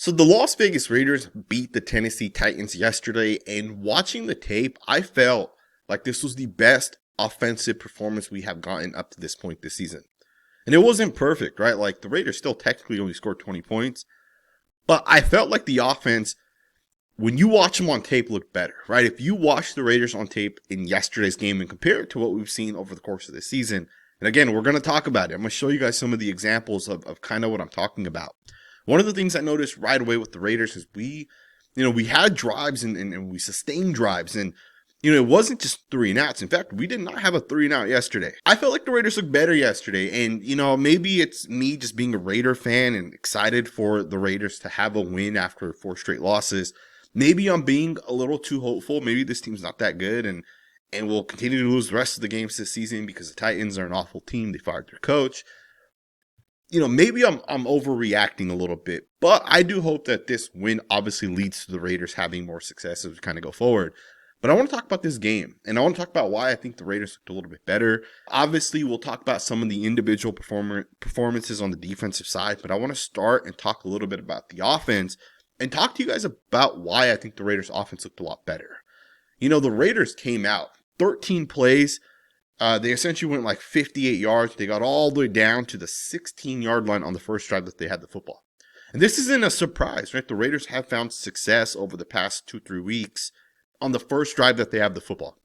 So the Las Vegas Raiders beat the Tennessee Titans yesterday, and watching the tape, I felt like this was the best offensive performance we have gotten up to this point this season. And it wasn't perfect, right? Like the Raiders still technically only scored 20 points, but I felt like the offense, when you watch them on tape, looked better, right? If you watch the Raiders on tape in yesterday's game and compare it to what we've seen over the course of this season, and again, we're going to talk about it. I'm going to show you guys some of the examples of kind of what I'm talking about. One of the things I noticed right away with the Raiders is we had drives and we sustained drives, and it wasn't just 3 and outs. In fact, we did not have a 3 and out yesterday. I felt like the Raiders looked better yesterday, and maybe it's me just being a Raider fan and excited for the Raiders to have a win after 4 straight losses. Maybe I'm being a little too hopeful. Maybe this team's not that good, and we'll continue to lose the rest of the games this season because the Titans are an awful team. They fired their coach. Maybe I'm overreacting a little bit, but I do hope that this win obviously leads to the Raiders having more success as we kind of go forward. But I want to talk about this game, and I want to talk about why I think the Raiders looked a little bit better. Obviously, we'll talk about some of the individual performances on the defensive side, but I want to start and talk a little bit about the offense and talk to you guys about why I think the Raiders' offense looked a lot better. The Raiders came out 13 plays. They essentially went like 58 yards. They got all the way down to the 16-yard line on the first drive that they had the football. And this isn't a surprise, right? The Raiders have found success over the past 2-3 weeks on the first drive that they have the football.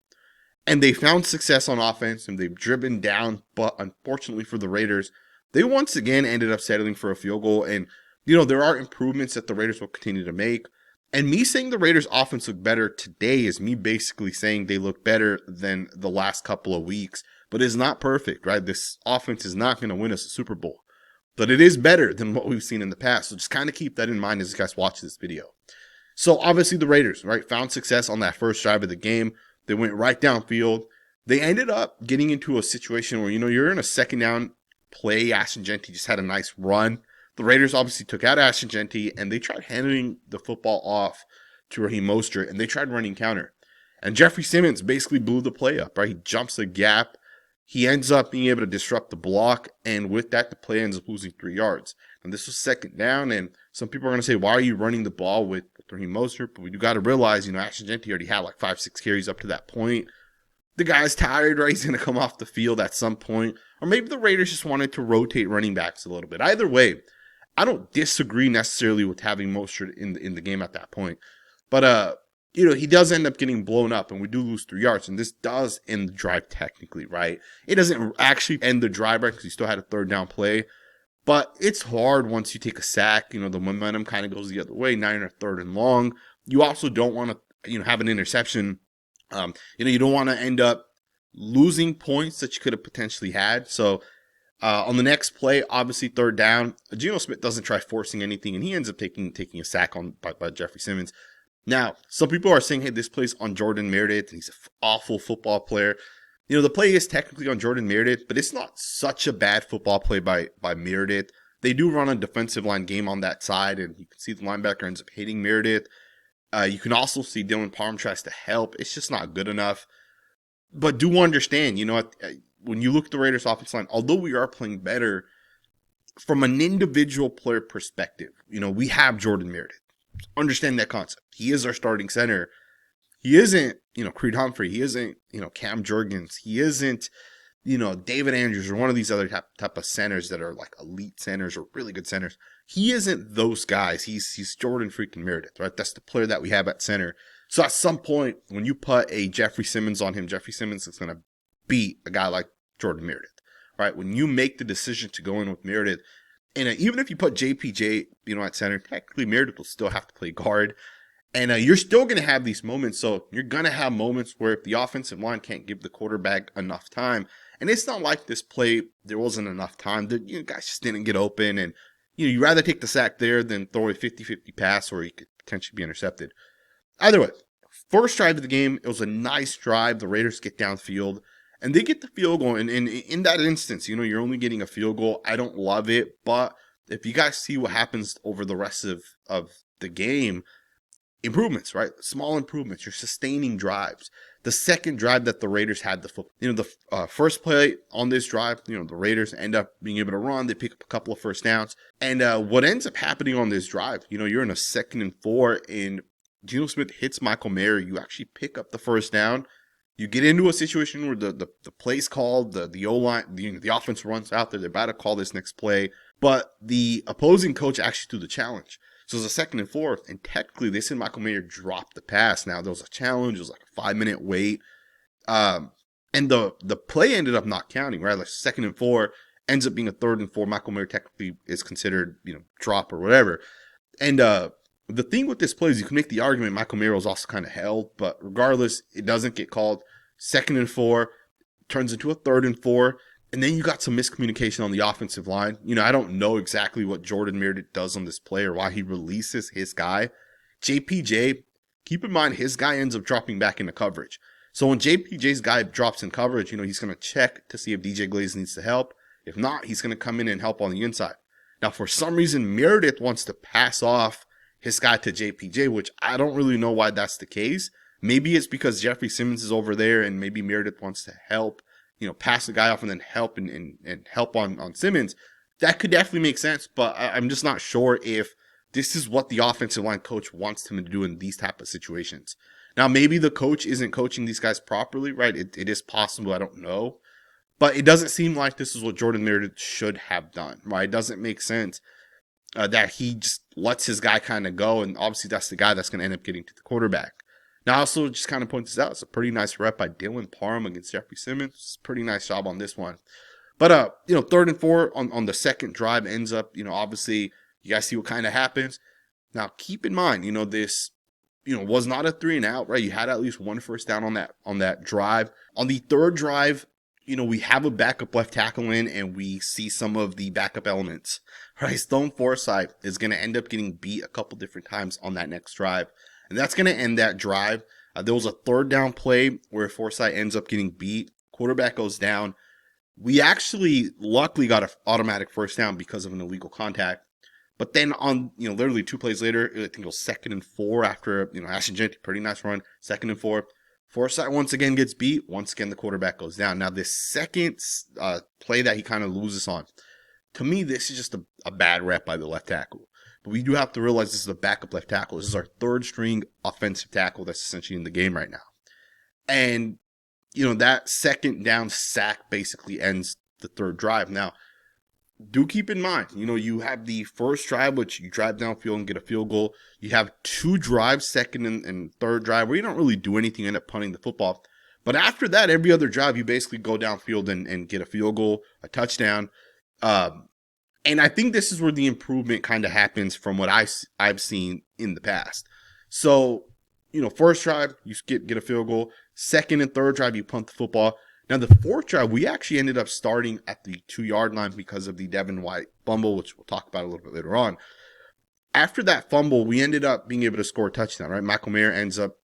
And they found success on offense, and they've driven down. But unfortunately for the Raiders, they once again ended up settling for a field goal. And, there are improvements that the Raiders will continue to make. And me saying the Raiders' offense looked better today is me basically saying they look better than the last couple of weeks. But it's not perfect, right? This offense is not going to win us a Super Bowl. But it is better than what we've seen in the past. So just kind of keep that in mind as you guys watch this video. So obviously the Raiders, right, found success on that first drive of the game. They went right downfield. They ended up getting into a situation where, you're in a second down play. Ashton Jeanty just had a nice run. The Raiders obviously took out Ashton Jeanty, and they tried handing the football off to Raheem Mostert, and they tried running counter. And Jeffrey Simmons basically blew the play up, right? He jumps the gap. He ends up being able to disrupt the block, and with that, the play ends up losing 3 yards. And this was second down, and some people are going to say, why are you running the ball with Raheem Mostert? But we got to realize, Ashton Jeanty already had like 5-6 carries up to that point. The guy's tired, right? He's going to come off the field at some point. Or maybe the Raiders just wanted to rotate running backs a little bit. Either way, I don't disagree necessarily with having Mostert in the game at that point. But, he does end up getting blown up, and we do lose 3 yards. And this does end the drive technically, right? It doesn't actually end the drive, right? Because you still had a third down play. But it's hard once you take a sack. The momentum kind of goes the other way. Now you're in a third and long. You also don't want to, have an interception. You don't want to end up losing points that you could have potentially had. So, on the next play, obviously third down, Geno Smith doesn't try forcing anything, and he ends up taking a sack by Jeffrey Simmons. Now, some people are saying, hey, this play's on Jordan Meredith, and he's an awful football player. The play is technically on Jordan Meredith, but it's not such a bad football play by Meredith. They do run a defensive line game on that side, and you can see the linebacker ends up hitting Meredith. You can also see Dylan Parham tries to help. It's just not good enough. But do understand, when you look at the Raiders' offensive line, although we are playing better, from an individual player perspective, we have Jordan Meredith. Understand that concept. He is our starting center. He isn't, Creed Humphrey. He isn't, Cam Jurgens. He isn't, David Andrews or one of these other type of centers that are like elite centers or really good centers. He isn't those guys. He's Jordan freaking Meredith, right? That's the player that we have at center. So at some point, when you put a Jeffrey Simmons on him, Jeffrey Simmons is going to beat a guy like Jordan Meredith, right? When you make the decision to go in with Meredith, and even if you put JPJ, at center, technically Meredith will still have to play guard. And you're still going to have these moments. So you're going to have moments where if the offensive line can't give the quarterback enough time, and it's not like this play, there wasn't enough time. The guys just didn't get open. And, you'd rather take the sack there than throw a 50-50 pass or you could potentially be intercepted. Either way, first drive of the game, it was a nice drive. The Raiders get downfield, and they get the field goal. And in that instance, you're only getting a field goal. I don't love it. But if you guys see what happens over the rest of the game, improvements, right? Small improvements. You're sustaining drives. The second drive that the Raiders had the football, the first play on this drive, the Raiders end up being able to run. They pick up a couple of first downs. And what ends up happening on this drive, you're in a 2nd and 4, and Geno Smith hits Michael Mayer. You actually pick up the first down. You get into a situation where the play's called, the O-line, the offense runs out there. They're about to call this next play. But the opposing coach actually threw the challenge. So it was a 2nd and 4, and technically they said Michael Mayer dropped the pass. Now there was a challenge. It was like a 5-minute wait. And the play ended up not counting, right? Like 2nd and 4 ends up being a 3rd and 4. Michael Mayer technically is considered, drop or whatever. And the thing with this play is you can make the argument Michael Mayer was also kind of held, but regardless, it doesn't get called. 2nd and 4 turns into a 3rd and 4. And then you got some miscommunication on the offensive line. I don't know exactly what Jordan Meredith does on this play or why he releases his guy. JPJ, keep in mind, his guy ends up dropping back into coverage. So when JPJ's guy drops in coverage, he's going to check to see if DJ Glaze needs to help. If not, he's going to come in and help on the inside. Now, for some reason, Meredith wants to pass off his guy to JPJ, which I don't really know why that's the case. Maybe it's because Jeffrey Simmons is over there and maybe Meredith wants to help, pass the guy off and then help and help on Simmons. That could definitely make sense, but I'm just not sure if this is what the offensive line coach wants him to do in these type of situations. Now, maybe the coach isn't coaching these guys properly, right? It is possible. I don't know. But it doesn't seem like this is what Jordan Meredith should have done, right? It doesn't make sense that he just lets his guy kind of go, and obviously that's the guy that's going to end up getting to the quarterback. Now, I also just kind of point this out. It's a pretty nice rep by Dylan Parham against Jeffrey Simmons. Pretty nice job on this one. But, 3rd and 4 on the second drive ends up, obviously, you guys see what kind of happens. Now, keep in mind, this, was not a 3 and out, right? You had at least one first down on that drive. On the third drive, we have a backup left tackle in, and we see some of the backup elements, right? Stone Forsythe is going to end up getting beat a couple different times on that next drive. And that's going to end that drive. There was a 3rd down play where Forsythe ends up getting beat. Quarterback goes down. We actually luckily got an automatic first down because of an illegal contact. But then on, literally 2 plays later, I think it was 2nd and 4 after, Ashton Jeanty, pretty nice run. 2nd and 4. Forsythe once again gets beat. Once again, the quarterback goes down. Now, this second play that he kind of loses on, to me, this is just a bad rep by the left tackle. But we do have to realize this is a backup left tackle. This is our 3rd string offensive tackle that's essentially in the game right now. And, that 2nd down sack basically ends the 3rd drive. Now, do keep in mind, you have the first drive, which you drive downfield and get a field goal. You have 2 drives, 2nd and 3rd drive, where you don't really do anything, end up punting the football. But after that, every other drive, you basically go downfield and get a field goal, a touchdown. And I think this is where the improvement kind of happens from what I've seen in the past. So, first drive, you get a field goal. 2nd and 3rd drive, you punt the football. Now, the 4th drive, we actually ended up starting at the 2-yard line because of the Devin White fumble, which we'll talk about a little bit later on. After that fumble, we ended up being able to score a touchdown, right? Michael Mayer ends up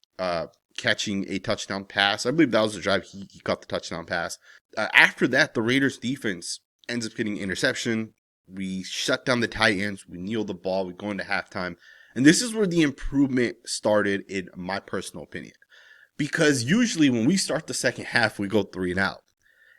catching a touchdown pass. I believe that was the drive he caught the touchdown pass. After that, the Raiders defense ends up getting interception. We shut down the tight ends. We kneel the ball. We go into halftime. And this is where the improvement started, in my personal opinion. Because usually when we start the second half, we go 3 and out.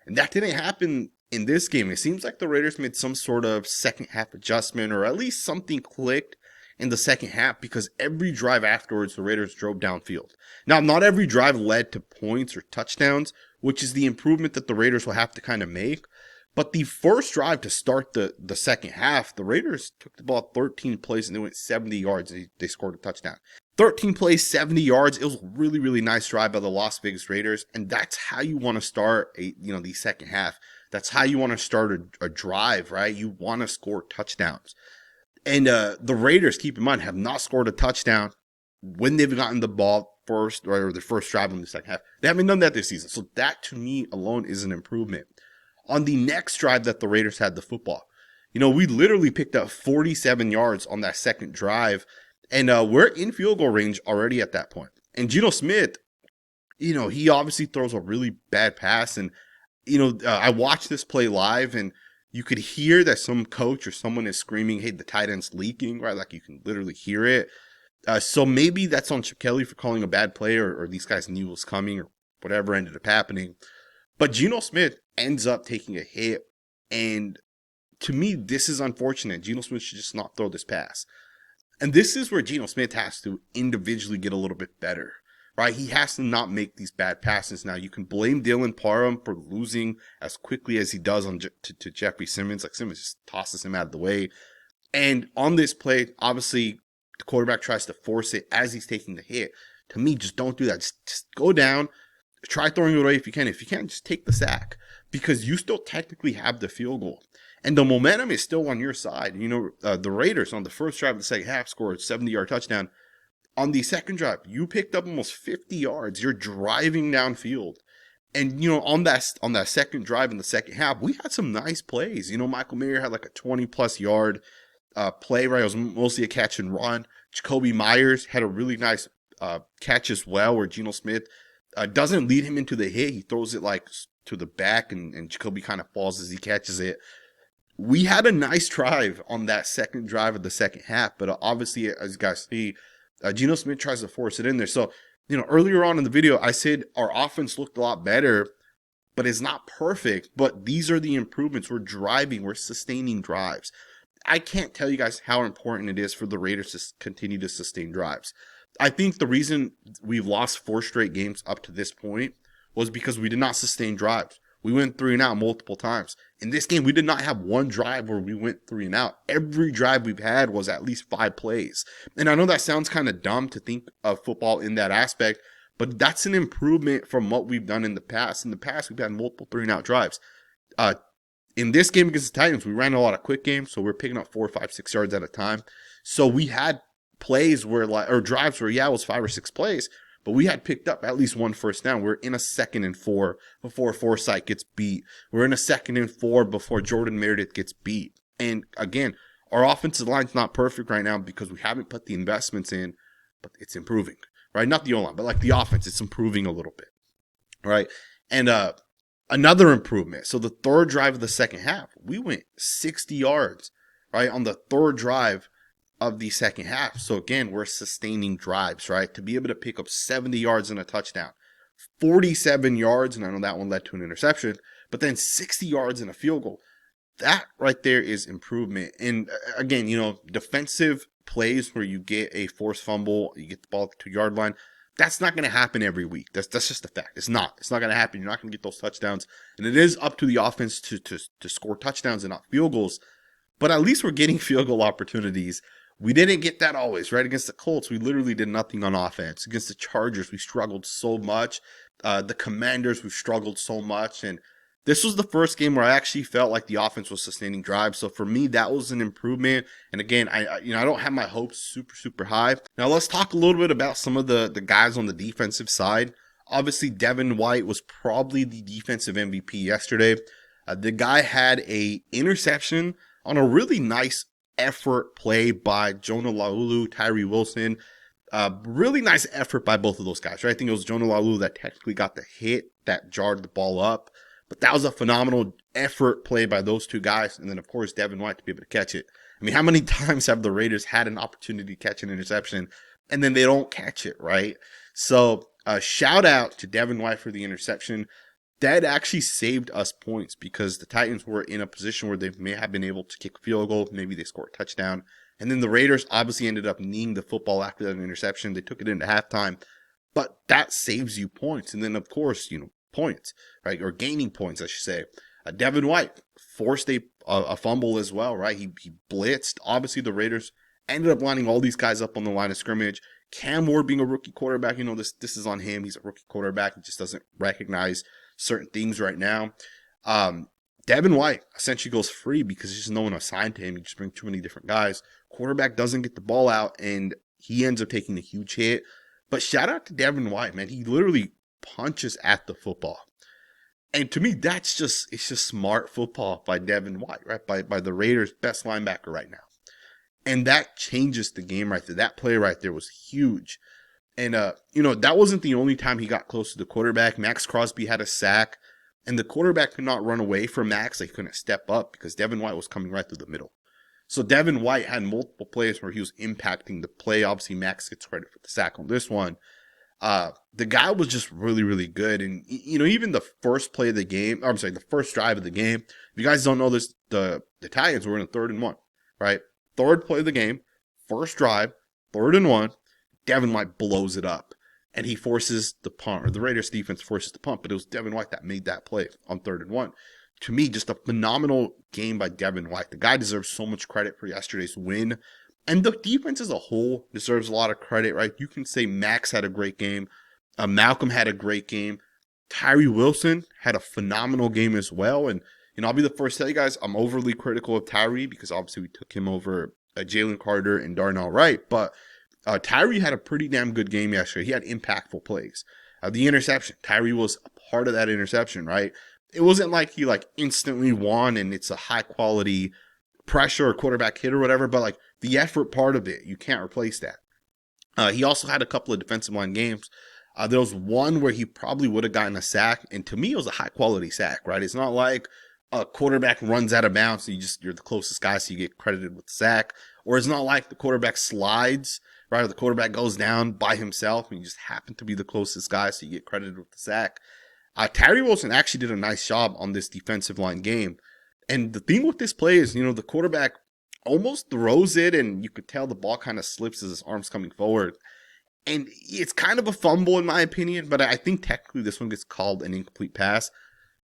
And that didn't happen in this game. It seems like the Raiders made some sort of second half adjustment, or at least something clicked in the second half, because every drive afterwards, the Raiders drove downfield. Now, not every drive led to points or touchdowns, which is the improvement that the Raiders will have to kind of make. But the first drive to start the second half, the Raiders took the ball 13 plays and they went 70 yards. And they scored a touchdown. 13 plays, 70 yards. It was a really, really nice drive by the Las Vegas Raiders. And that's how you want to start the second half. That's how you want to start a drive, right? You want to score touchdowns. And the Raiders, keep in mind, have not scored a touchdown when they've gotten the ball first, or the first drive in the second half. They haven't done that this season. So that, to me, alone is an improvement. On the next drive that the Raiders had the football, we literally picked up 47 yards on that second drive, and we're in field goal range already at that point. And Geno Smith, he obviously throws a really bad pass, and, I watched this play live, and you could hear that some coach or someone is screaming, hey, the tight end's leaking, right? Like, you can literally hear it. So maybe that's on Chip Kelly for calling a bad play, or these guys knew it was coming, or whatever ended up happening. But Geno Smith ends up taking a hit, and to me, this is unfortunate. Geno Smith should just not throw this pass. And this is where Geno Smith has to individually get a little bit better, right? He has to not make these bad passes. Now, you can blame Dylan Parham for losing as quickly as he does to Jeffrey Simmons. Like, Simmons just tosses him out of the way. And on this play, obviously, the quarterback tries to force it as he's taking the hit. To me, just don't do that. Just go down. Try throwing it away if you can. If you can't, just take the sack, because you still technically have the field goal. And the momentum is still on your side. You know, the Raiders on the first drive of the second half scored a 70-yard touchdown. On the second drive, you picked up almost 50 yards. You're driving downfield. And, you know, on that second drive in the second half, we had some nice plays. You know, Michael Mayer had like a 20-plus yard play, right? It was mostly a catch and run. Jacoby Myers had a really nice catch as well, where Geno Smith doesn't lead him into the hit. He throws it like to the back, and Jacoby kind of falls as he catches it. We had a nice drive on that second drive of the second half, but obviously, as you guys see, Geno Smith tries to force it in there. So, you know, earlier on in the video, I said our offense looked a lot better, but it's not perfect. But these are the improvements. We're driving. We're sustaining drives. I can't tell you guys how important it is for the Raiders to continue to sustain drives. I think the reason we've lost 4 straight games up to this point was because we did not sustain drives. We went 3 and out multiple times. In this game, we did not have one drive where we went 3 and out. Every drive we've had was at least 5 plays. And I know that sounds kind of dumb to think of football in that aspect, but that's an improvement from what we've done in the past. In the past, we've had multiple 3 and out drives. In this game against the Titans, we ran a lot of quick games, so we're picking up 4, 5, 6 yards at a time. So we had plays where, or drives where, it was 5 or 6 plays, but we had picked up at least 1 first down. We're in a 2nd and 4 before Forsythe gets beat. We're in a 2nd and 4 before Jordan Meredith gets beat. And again, our offensive line's not perfect right now because we haven't put the investments in, but it's improving, right? Not the O-line, but like the offense, it's improving a little bit, right? And another improvement. So the third drive of the second half, we went 60 yards, right, on the third drive of the second half. So again, we're sustaining drives, right? To be able to pick up 70 yards and a touchdown, 47 yards, and I know that one led to an interception, but then 60 yards and a field goal. That right there is improvement. And again, you know, defensive plays where you get a forced fumble, you get the ball at the 2-yard line, that's not going to happen every week. That's just a fact. It's not going to happen. You're not going to get those touchdowns. And it is up to the offense to score touchdowns and not field goals. But at least we're getting field goal opportunities. We didn't get that always, right? Against the Colts, we literally did nothing on offense. Against the Chargers, we struggled so much. The Commanders, we struggled so much. And this was the first game where I actually felt like the offense was sustaining drives. So for me, that was an improvement. And again, I don't have my hopes super, super high. Now let's talk a little bit about some of the guys on the defensive side. Obviously, Devin White was probably the defensive MVP yesterday. The guy had a interception on a really nice effort play by Jonah Laulu, Tyree Wilson. Really nice effort by both of those guys, right? I think it was Jonah Laulu that technically got the hit that jarred the ball up. But that was a phenomenal effort play by those 2 guys. And then, of course, Devin White to be able to catch it. I mean, how many times have the Raiders had an opportunity to catch an interception and then they don't catch it, right? So shout out to Devin White for the interception. That actually saved us points because the Titans were in a position where they may have been able to kick a field goal. Maybe they scored a touchdown. And then the Raiders obviously ended up kneeing the football after that interception. They took it into halftime. But that saves you points. And then, of course, you know, points, right? Or gaining points, I should say. Devin White forced a fumble as well, right? He blitzed. Obviously, the Raiders ended up lining all these guys up on the line of scrimmage. Cam Ward being a rookie quarterback, you know, this is on him. He's a rookie quarterback. He just doesn't recognize certain things right now. Devin White essentially goes free because there's just no one assigned to him. You just bring too many different guys. Quarterback doesn't get the ball out, and he ends up taking a huge hit. But shout out to Devin White, man. He literally punches at the football. And to me, it's just smart football by Devin White, right? By the Raiders' best linebacker right now. And that changes the game right there. That play right there was huge. And, that wasn't the only time he got close to the quarterback. Maxx Crosby had a sack, and the quarterback could not run away from Maxx. He couldn't step up because Devin White was coming right through the middle. So Devin White had multiple plays where he was impacting the play. Obviously, Maxx gets credit for the sack on this one. The guy was just really, really good. And, even the first play of the game, or I'm sorry, the first drive of the game, if you guys don't know this, the Titans were in a 3rd and 1, right? Third play of the game, first drive, 3rd and 1, Devin White blows it up. And he forces the punt, or the Raiders defense forces the punt, but it was Devin White that made that play on 3rd and 1. To me, just a phenomenal game by Devin White. The guy deserves so much credit for yesterday's win. And the defense as a whole deserves a lot of credit, right? You can say Maxx had a great game. Malcolm had a great game. Tyree Wilson had a phenomenal game as well. And, I'll be the first to tell you guys, I'm overly critical of Tyree because obviously we took him over Jalen Carter and Darnell Wright. But Tyree had a pretty damn good game yesterday. He had impactful plays. The interception, Tyree was a part of that interception, right? It wasn't like he instantly won and it's a high quality pressure or quarterback hit or whatever, but the effort part of it, you can't replace that. He also had a couple of defensive line games. There was one where he probably would have gotten a sack, and to me it was a high quality sack, right? It's not like a quarterback runs out of bounds, so you're the closest guy, so you get credited with the sack. Or it's not like the quarterback slides, right? Or the quarterback goes down by himself and you just happen to be the closest guy, so you get credited with the sack. Tyree Wilson actually did a nice job on this defensive line game. And the thing with this play is, the quarterback almost throws it, and you could tell the ball kind of slips as his arm's coming forward. And it's kind of a fumble in my opinion, but I think technically this one gets called an incomplete pass.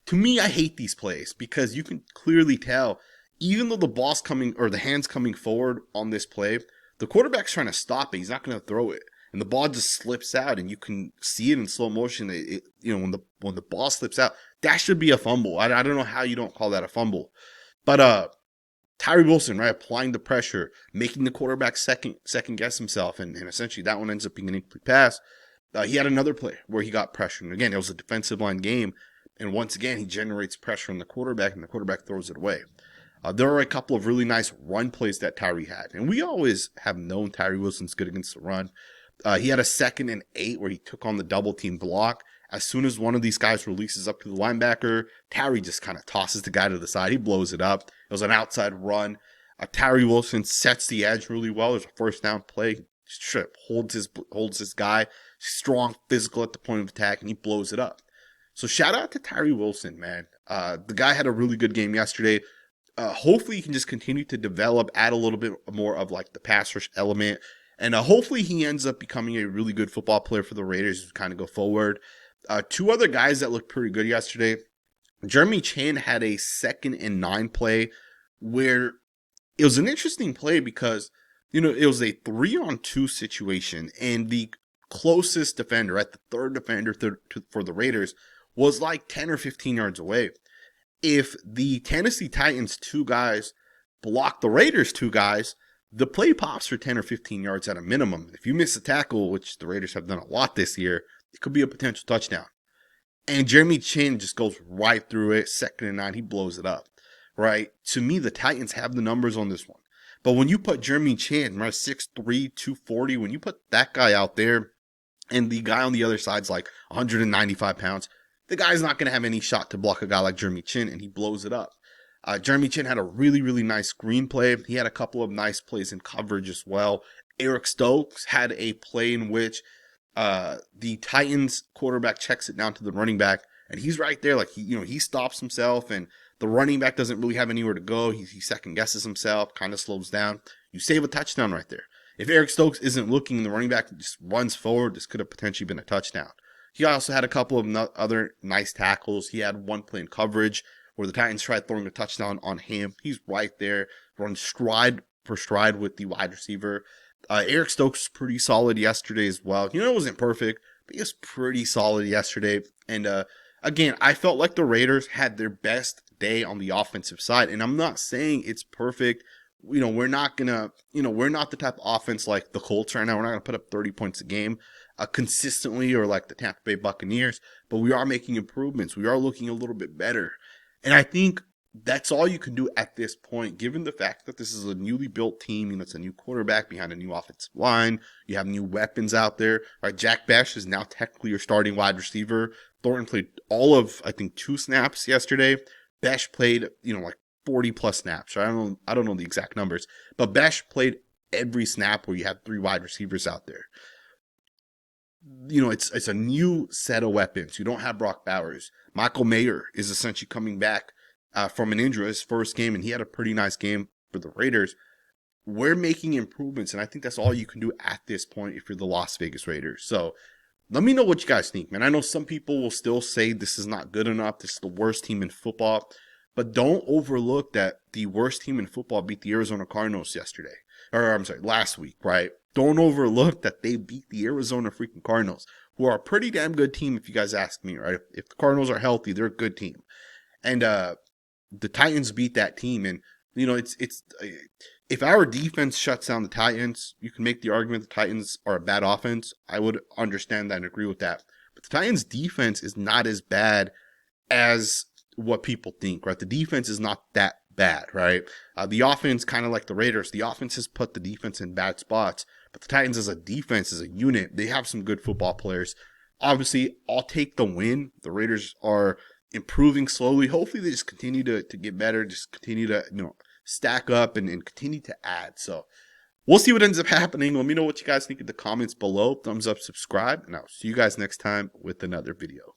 To me, I hate these plays because you can clearly tell, even though the ball's coming, or the hand's coming forward on this play, the quarterback's trying to stop it. He's not going to throw it. And the ball just slips out, and you can see it in slow motion. When the ball slips out, that should be a fumble. I don't know how you don't call that a fumble. But Tyree Wilson, right, applying the pressure, making the quarterback second guess himself, and essentially that one ends up being an incomplete pass. He had another play where he got pressure, and again, it was a defensive line game, and once again, he generates pressure on the quarterback, and the quarterback throws it away. There are a couple of really nice run plays that Tyree had, and we always have known Tyree Wilson's good against the run. He had a 2nd and 8 where he took on the double team block. As soon as one of these guys releases up to the linebacker, Tyree just kind of tosses the guy to the side. He blows it up. It was an outside run. Tyree Wilson sets the edge really well. There's a first down play. Strip holds his guy. Strong, physical at the point of attack, and he blows it up. So shout out to Tyree Wilson, man. The guy had a really good game yesterday. Hopefully he can just continue to develop, add a little bit more of the pass rush element. And hopefully he ends up becoming a really good football player for the Raiders as we kind of go forward. Two other guys that looked pretty good yesterday. Jeremy Chin had a 2nd and 9 play where it was an interesting play because, it was a 3-on-2 situation. And the closest defender, the third defender for the Raiders, was 10 or 15 yards away. If the Tennessee Titans 2 guys block the Raiders 2 guys, the play pops for 10 or 15 yards at a minimum. If you miss a tackle, which the Raiders have done a lot this year, it could be a potential touchdown. And Jeremy Chin just goes right through it. 2nd and 9, he blows it up, right? To me, the Titans have the numbers on this one. But when you put Jeremy Chin, right, 6'3", 240, when you put that guy out there, and the guy on the other side's 195 pounds, the guy's not going to have any shot to block a guy like Jeremy Chin, and he blows it up. Jeremy Chin had a really, really nice screen play. He had a couple of nice plays in coverage as well. Eric Stokes had a play in which the Titans quarterback checks it down to the running back, and he's right there. He stops himself, and the running back doesn't really have anywhere to go. He second guesses himself, kind of slows down. You save a touchdown right there. If Eric Stokes isn't looking, the running back just runs forward. This could have potentially been a touchdown. He also had a couple of other nice tackles. He had one play in coverage where the Titans tried throwing a touchdown on him. He's right there, runs stride for stride with the wide receiver. Eric Stokes was pretty solid yesterday as well. It wasn't perfect, but he was pretty solid yesterday. And again, I felt like the Raiders had their best day on the offensive side. And I'm not saying it's perfect. We're not the type of offense like the Colts right now. We're not going to put up 30 points a game consistently, or like the Tampa Bay Buccaneers, but we are making improvements. We are looking a little bit better. And I think that's all you can do at this point, given the fact that this is a newly built team. It's a new quarterback behind a new offensive line. You have new weapons out there. Right? Jack Bech is now technically your starting wide receiver. Thornton played all of, I think, 2 snaps yesterday. Bech played, 40 plus snaps. Right? I don't know the exact numbers, but Bech played every snap where you have 3 wide receivers out there. You know, it's a new set of weapons. You don't have Brock Bowers. Michael Mayer is essentially coming back from an injury, his first game, and he had a pretty nice game for the Raiders. We're making improvements, and I think that's all you can do at this point if you're the Las Vegas Raiders. So let me know what you guys think, man. I know some people will still say this is not good enough. This is the worst team in football. But don't overlook that the worst team in football beat the Arizona Cardinals yesterday. Or, I'm sorry, last week, right? Don't overlook that they beat the Arizona freaking Cardinals, who are a pretty damn good team if you guys ask me, right? If the Cardinals are healthy, they're a good team. And the Titans beat that team. And, you know, it's if our defense shuts down the Titans, you can make the argument the Titans are a bad offense. I would understand that and agree with that. But the Titans' defense is not as bad as what people think, right? The defense is not that bad, right? The offense, kind of like the Raiders, the offense has put the defense in bad spots, but the Titans as a defense, as a unit, they have some good football players. Obviously, I'll take the win. The Raiders are improving slowly. Hopefully, they just continue to get better, just continue to, you know, stack up and continue to add. So we'll see what ends up happening. Let me know what you guys think in the comments below. Thumbs up, subscribe, and I'll see you guys next time with another video.